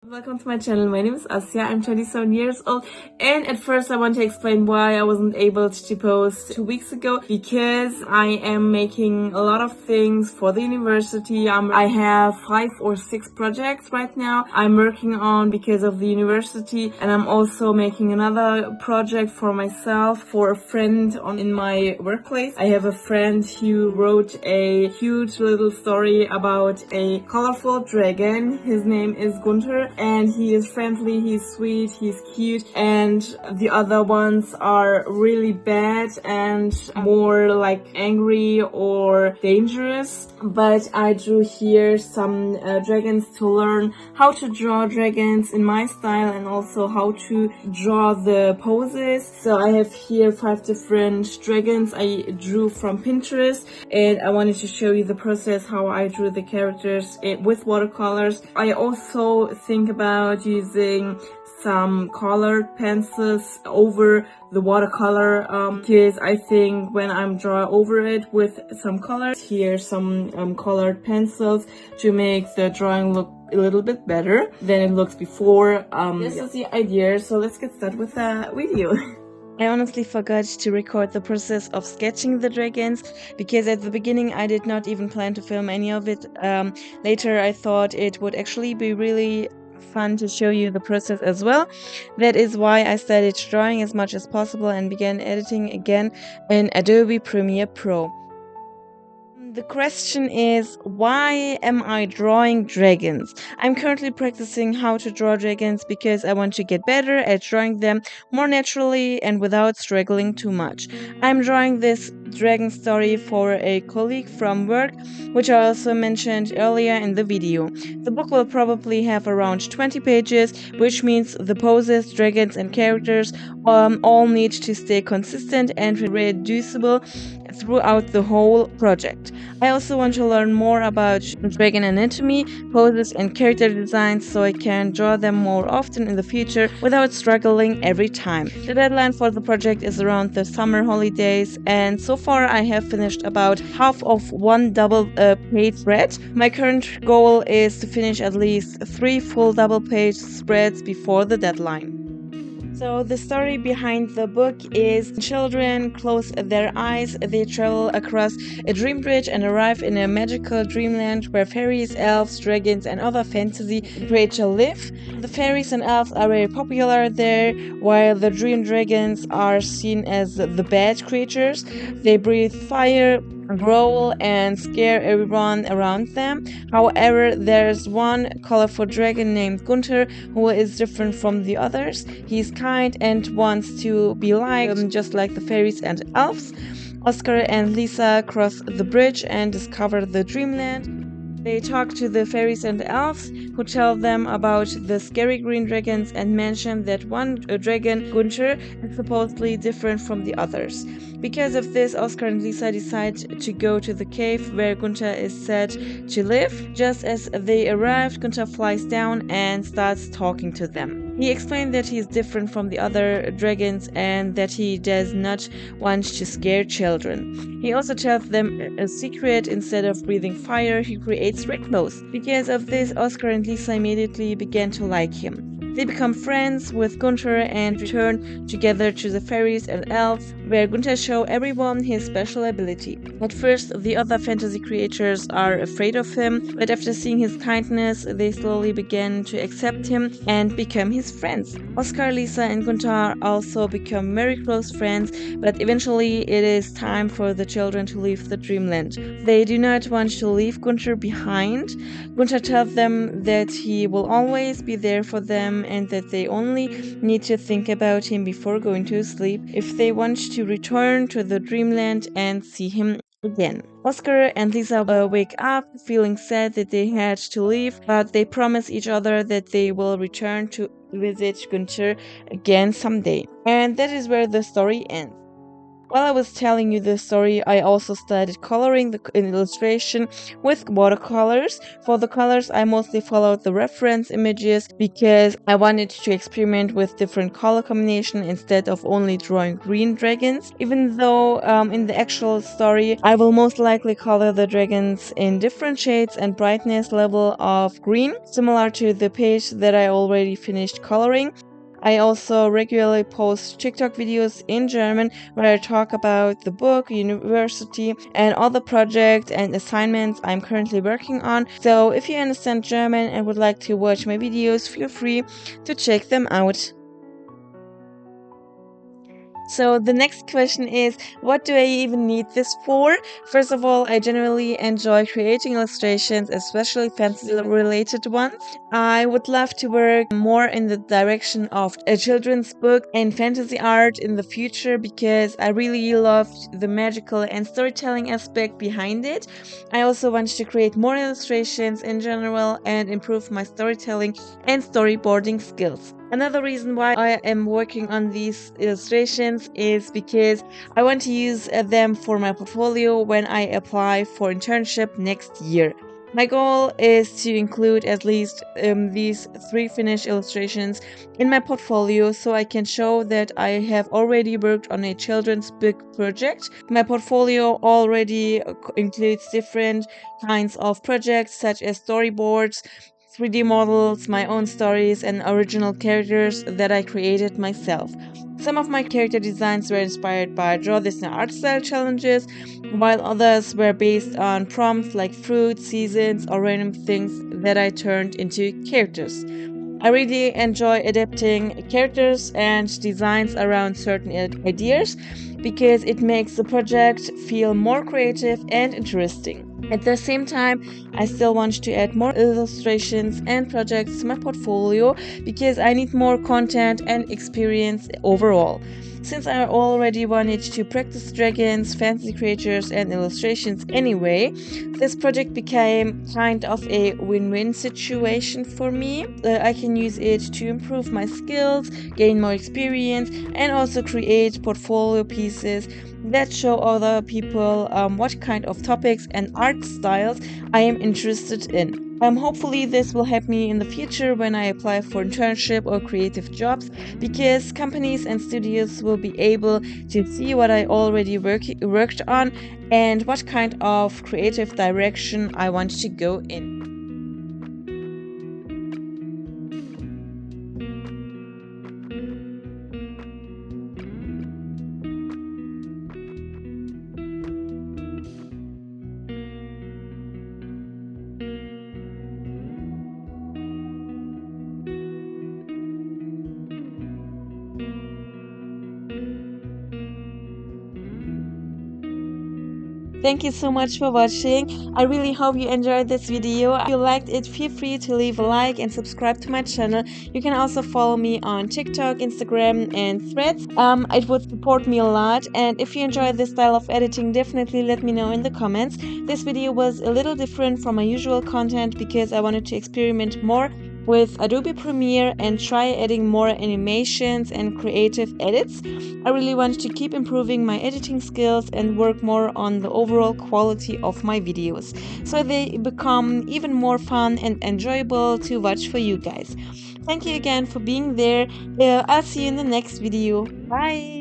Welcome to my channel. My name is Asya. I'm 27 years old, and at first I want to explain why I wasn't able to post 2 weeks ago, because I am making a lot of things for the university. I have 5 or 6 projects right now I'm working on because of the university, and I'm also making another project for myself for a friend in my workplace. I have a friend who wrote a huge little story about a colorful dragon. His name is Gunther, and he is friendly, he's sweet, he's cute, and the other ones are really bad and more like angry or dangerous. But I drew here some dragons to learn how to draw dragons in my style, and also how to draw the poses. So I have here 5 different dragons I drew from Pinterest, and I wanted to show you the process how I drew the characters with watercolors. I also think about using some colored pencils over the watercolor, because I think when I'm drawing over it with some color, here some colored pencils to make the drawing look a little bit better than it looks before. This is the idea, so let's get started with the video. I honestly forgot to record the process of sketching the dragons, because at the beginning I did not even plan to film any of it. Later I thought it would actually be really fun to show you the process as well. That is why I started drawing as much as possible and began editing again in Adobe Premiere Pro. The question is, why am I drawing dragons? I'm currently practicing how to draw dragons because I want to get better at drawing them more naturally and without struggling too much. I'm drawing this dragon story for a colleague from work, which I also mentioned earlier in the video. The book will probably have around 20 pages, which means the poses, dragons and characters all need to stay consistent and reproducible throughout the whole project. I also want to learn more about dragon anatomy, poses and character designs, so I can draw them more often in the future without struggling every time. The deadline for the project is around the summer holidays, and so far I have finished about half of one double page spread. My current goal is to finish at least 3 full double page spreads before the deadline. So the story behind the book is: children close their eyes, they travel across a dream bridge and arrive in a magical dreamland where fairies, elves, dragons and other fantasy creatures live. The fairies and elves are very popular there, while the dream dragons are seen as the bad creatures. They breathe fire, growl and scare everyone around them. However, there's one colorful dragon named Gunther who is different from the others. He's kind and wants to be liked, just like the fairies and elves. Oscar and Lisa cross the bridge and discover the dreamland. They talk to the fairies and elves, who tell them about the scary green dragons and mention that one dragon, Gunther, is supposedly different from the others. Because of this, Oscar and Lisa decide to go to the cave where Gunther is said to live. Just as they arrive, Gunther flies down and starts talking to them. He explained that he is different from the other dragons and that he does not want to scare children. He also tells them a secret: instead of breathing fire, he creates rainbows. Because of this, Oscar and Lisa immediately began to like him. They become friends with Gunther and return together to the fairies and elves, where Gunther shows everyone his special ability. At first, the other fantasy creatures are afraid of him, but after seeing his kindness, they slowly begin to accept him and become his friends. Oscar, Lisa and Gunther also become very close friends, but eventually it is time for the children to leave the dreamland. They do not want to leave Gunther behind. Gunther tells them that he will always be there for them and that they only need to think about him before going to sleep if they want to return to the dreamland and see him again. Oscar and Lisa wake up feeling sad that they had to leave, but they promise each other that they will return to visit Gunther again someday. And that is where the story ends. While I was telling you this story, I also started coloring in illustration with watercolors. For the colors, I mostly followed the reference images because I wanted to experiment with different color combination instead of only drawing green dragons. Even though in the actual story, I will most likely color the dragons in different shades and brightness level of green, similar to the page that I already finished coloring. I also regularly post TikTok videos in German where I talk about the book, university, and all the projects and assignments I'm currently working on. So if you understand German and would like to watch my videos, feel free to check them out. So the next question is, what do I even need this for? First of all, I generally enjoy creating illustrations, especially fantasy related ones. I would love to work more in the direction of a children's book and fantasy art in the future because I really loved the magical and storytelling aspect behind it. I also want to create more illustrations in general and improve my storytelling and storyboarding skills. Another reason why I am working on these illustrations is because I want to use them for my portfolio when I apply for internship next year. My goal is to include at least these 3 finished illustrations in my portfolio so I can show that I have already worked on a children's book project. My portfolio already includes different kinds of projects such as storyboards, 3D models, my own stories, and original characters that I created myself. Some of my character designs were inspired by Draw This in Art Style challenges, while others were based on prompts like fruit, seasons, or random things that I turned into characters. I really enjoy adapting characters and designs around certain ideas because it makes the project feel more creative and interesting. At the same time, I still want to add more illustrations and projects to my portfolio because I need more content and experience overall. Since I already wanted to practice dragons, fantasy creatures, and illustrations anyway, this project became kind of a win-win situation for me. I can use it to improve my skills, gain more experience, and also create portfolio pieces that show other people what kind of topics and art styles I am interested in. Hopefully this will help me in the future when I apply for internship or creative jobs because companies and studios will be able to see what I already worked on and what kind of creative direction I want to go in. Thank you so much for watching. I really hope you enjoyed this video. If you liked it, feel free to leave a like and subscribe to my channel. You can also follow me on TikTok, Instagram, and Threads. It would support me a lot. And if you enjoyed this style of editing, definitely let me know in the comments. This video was a little different from my usual content because I wanted to experiment more with Adobe Premiere and try adding more animations and creative edits. I really want to keep improving my editing skills and work more on the overall quality of my videos so they become even more fun and enjoyable to watch for you guys. Thank you again for being there. I'll see you in the next video. Bye!